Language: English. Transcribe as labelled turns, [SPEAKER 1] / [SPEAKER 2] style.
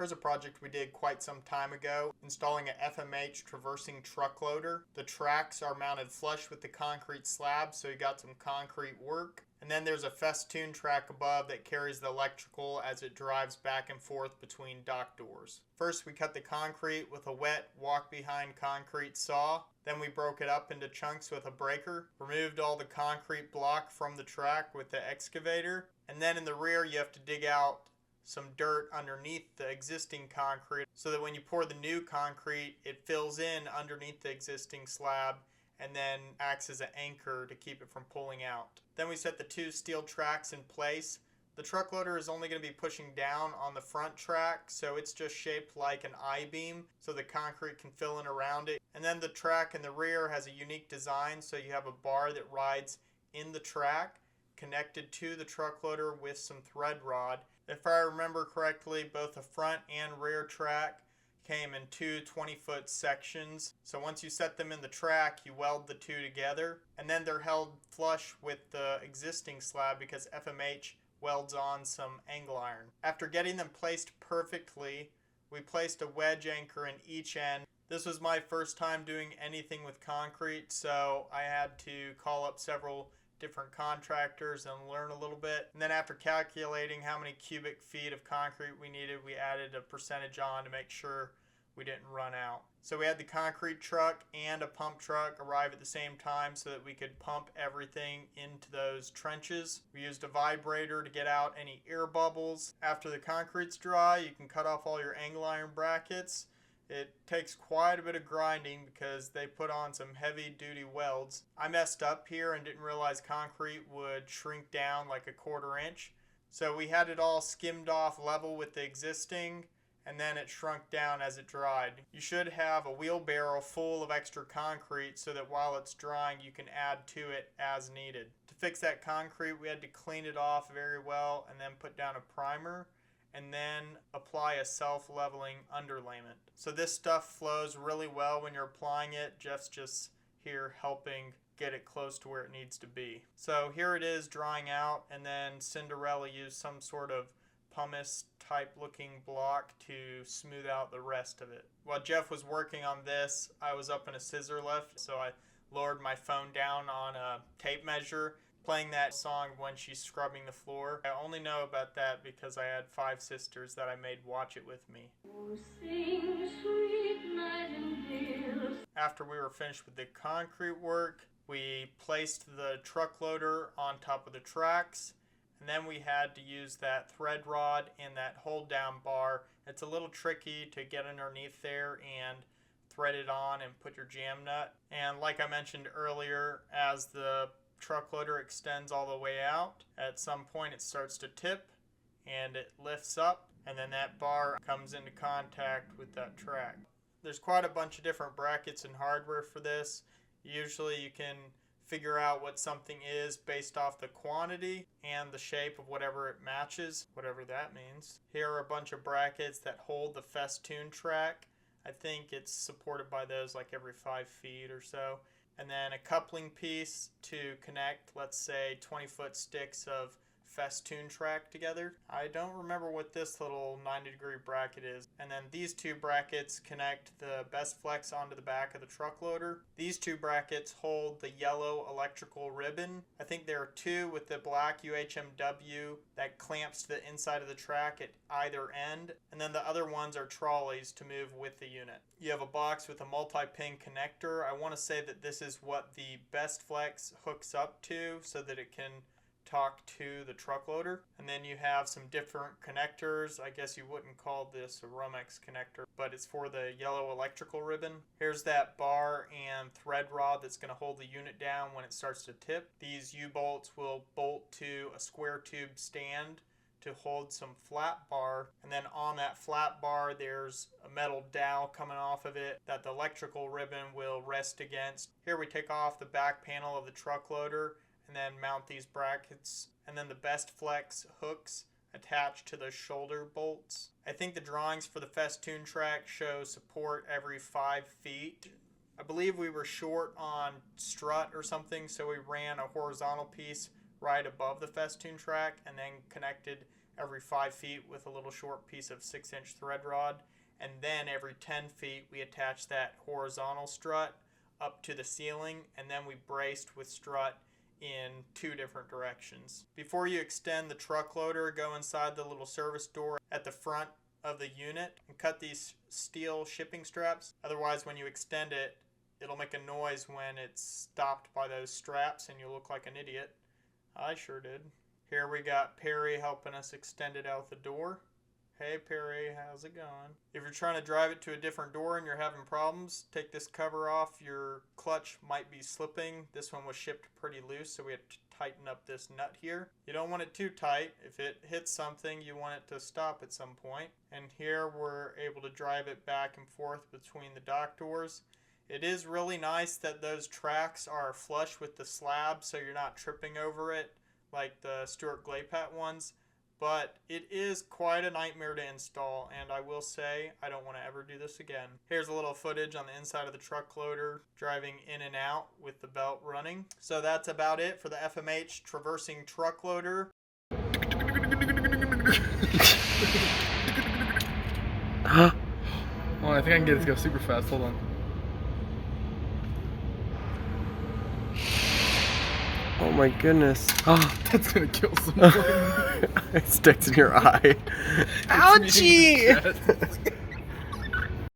[SPEAKER 1] Here's a project we did quite some time ago, installing a FMH traversing truck loader. The tracks are mounted flush with the concrete slab, so you got some concrete work. And then there's a festoon track above that carries the electrical as it drives back and forth between dock doors. First, we cut the concrete with a wet walk-behind concrete saw. Then we broke it up into chunks with a breaker, removed all the concrete block from the track with the excavator, and then in the rear you have to dig out some dirt underneath the existing concrete so that when you pour the new concrete, it fills in underneath the existing slab and then acts as an anchor to keep it from pulling out. Then we set the two steel tracks in place. The truck loader is only going to be pushing down on the front track, so it's just shaped like an I-beam so the concrete can fill in around it. And then the track in the rear has a unique design, so you have a bar that rides in the track connected to the truck loader with some thread rod. If I remember correctly, both the front and rear track came in two 20-foot sections. So once you set them in the track, you weld the two together, and then they're held flush with the existing slab because FMH welds on some angle iron. After getting them placed perfectly, we placed a wedge anchor in each end. This was my first time doing anything with concrete, so I had to call up several different contractors and learn a little bit. And then after calculating how many cubic feet of concrete we needed, we added a percentage on to make sure we didn't run out. So we had the concrete truck and a pump truck arrive at the same time so that we could pump everything into those trenches. We used a vibrator to get out any air bubbles. After the concrete's dry, you can cut off all your angle iron brackets. It takes quite a bit of grinding because they put on some heavy duty welds. I messed up here and didn't realize concrete would shrink down like a 1/4 inch. So we had it all skimmed off level with the existing, and then it shrunk down as it dried. You should have a wheelbarrow full of extra concrete so that while it's drying you can add to it as needed. To fix that concrete we had to clean it off very well and then put down a primer and then apply a self-leveling underlayment. So this stuff flows really well when you're applying it. Jeff's just here helping get it close to where it needs to be. So here it is drying out, and then Cinderella used some sort of pumice type looking block to smooth out the rest of it. While Jeff was working on this, I was up in a scissor lift, so I lowered my phone down on a tape measure, playing that song When She's Scrubbing the Floor. I only know about that because I had 5 sisters that I made watch it with me.
[SPEAKER 2] Oh, sing, sweet nightingale.
[SPEAKER 1] After we were finished with the concrete work, we placed the truck loader on top of the tracks, and then we had to use that thread rod and that hold down bar. It's a little tricky to get underneath there and thread it on and put your jam nut. And like I mentioned earlier, as the truck loader extends all the way out, at some point it starts to tip and it lifts up, and then that bar comes into contact with that track. There's quite a bunch of different brackets and hardware for this. Usually you can figure out what something is based off the quantity and the shape of whatever it matches, whatever that means. Here are a bunch of brackets that hold the festoon track. I think it's supported by those like every 5 feet or so. And then a coupling piece to connect, let's say, 20-foot sticks of festoon track together. I don't remember what this little 90-degree bracket is. And then these 2 brackets connect the best flex onto the back of the truck loader. These 2 brackets hold the yellow electrical ribbon. I think there are 2 with the black UHMW that clamps to the inside of the track at either end. And then the other ones are trolleys to move with the unit. You have a box with a multi-pin connector. I want to say that this is what the best flex hooks up to so that it can talk to the truck loader. And then you have some different connectors. I guess you wouldn't call this a Romex connector, but it's for the yellow electrical ribbon. Here's that bar and thread rod that's going to hold the unit down when it starts to tip. These U-bolts will bolt to a square tube stand to hold some flat bar, and then on that flat bar there's a metal dowel coming off of it that the electrical ribbon will rest against. Here we take off the back panel of the truck loader and then mount these brackets, and then the best flex hooks attached to the shoulder bolts. I think the drawings for the festoon track show support every 5 feet. I believe we were short on strut or something, so we ran a horizontal piece right above the festoon track and then connected every 5 feet with a little short piece of 6-inch thread rod. And then every 10 feet we attach that horizontal strut up to the ceiling, and then we braced with strut in 2 different directions. Before you extend the truck loader, go inside the little service door at the front of the unit and cut these steel shipping straps. Otherwise, when you extend it, it'll make a noise when it's stopped by those straps and you'll look like an idiot. I sure did. Here we got Perry helping us extend it out the door. Hey Perry, how's it going? If you're trying to drive it to a different door and you're having problems, take this cover off. Your clutch might be slipping. This one was shipped pretty loose, so we had to tighten up this nut here. You don't want it too tight. If it hits something, you want it to stop at some point. And here we're able to drive it back and forth between the dock doors. It is really nice that those tracks are flush with the slab, so you're not tripping over it like the Stuart Glapat ones. But it is quite a nightmare to install, and I will say I don't want to ever do this again. Here's a little footage on the inside of the truck loader driving in and out with the belt running. So that's about it for the FMH traversing truck loader.
[SPEAKER 3] Oh, I think I can get it to go super fast. Hold on.
[SPEAKER 4] Oh my goodness. Oh,
[SPEAKER 3] that's gonna kill someone.
[SPEAKER 4] it sticks in your eye.
[SPEAKER 3] Ouchie!